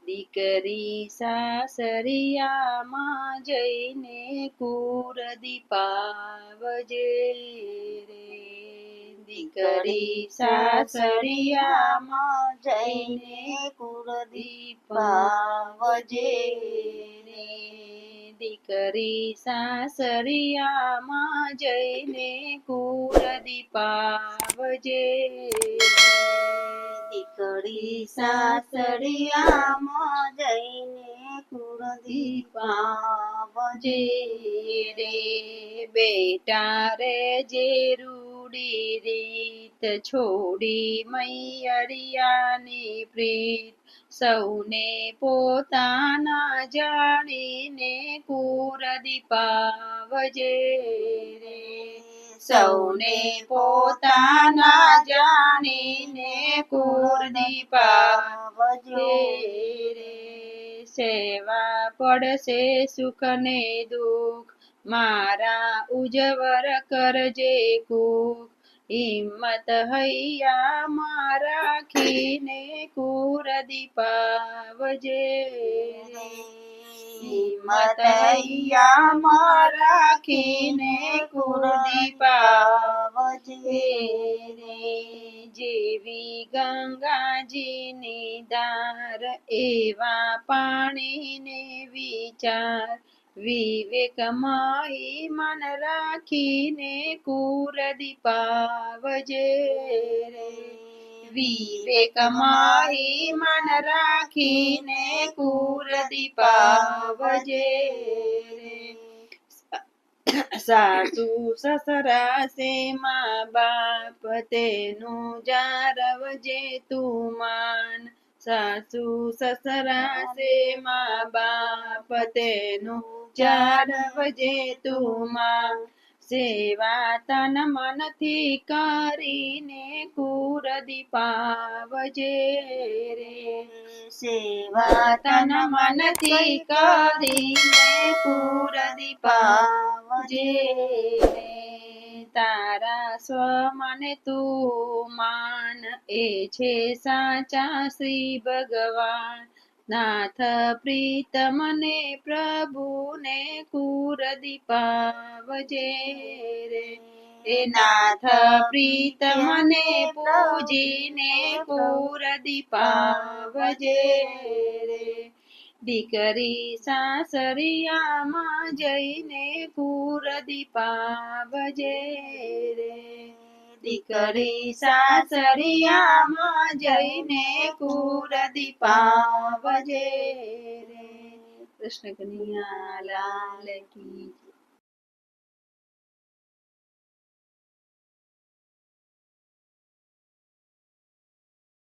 દીકરી સાસરિયામાં જઈને કુર દીપાવજે રે. દીકરી સાસરિયામાં જઈને કુર દીપાવજે રે. દીકરી સાસરિયામાં જઈને કુર દીપાવજે રે. દીકરી સાસરિયામાં જઈને કુળ દીપાવજે રે. બેટા રે જે રૂડી રીત છોડી મૈયરિયાની પ્રીત સૌને પોતાના જાણીને કુર દીપાવજે રે. સૌને પોતાના જાણીને કુર દીપાવજે રે. સેવા પડશે સુખ ને દુઃખ મારા ઉજવર કરજે કુખ હિંમત હૈયામાં રાખીને કુર દીપાવજે રે. હિંમત હૈયામાં રાખીને કુર દીપાવજે રે. જેવી ગંગાજીની ધાર એવા પાણીને વિચાર વિવેકમય મન રાખીને કુર દીપાવજે રે. વિવેકમય મન રાખીને કુર દીપાવજે રે. સાસુ સસરા સે મા બાપ તેનું જાળવજે તું માન. સાસુ સસરા સે મા બાપ તેનું જાળવજે તું માન. સેવા તન મનથી કરીને કુર દીપાવજે રે. સેવા તન મનથી કરીને કુર દીપાવજે રે. તારા સ્વમને તું માન એ છે સાચા શ્રી ભગવાન. નાથ પ્રીતમને પ્રભુને કુર દીપાવજે રે. એ નાથ પ્રીતમને પૂજીને કુર દીપાવજે રે. દીકરી સાસરિયામાં જઈને કુર દીપાવજે રે. દીકરી સાસરિયામાં જઈને કુર દીપાવજે રે. કૃષ્ણ કનૈયા લાલ કી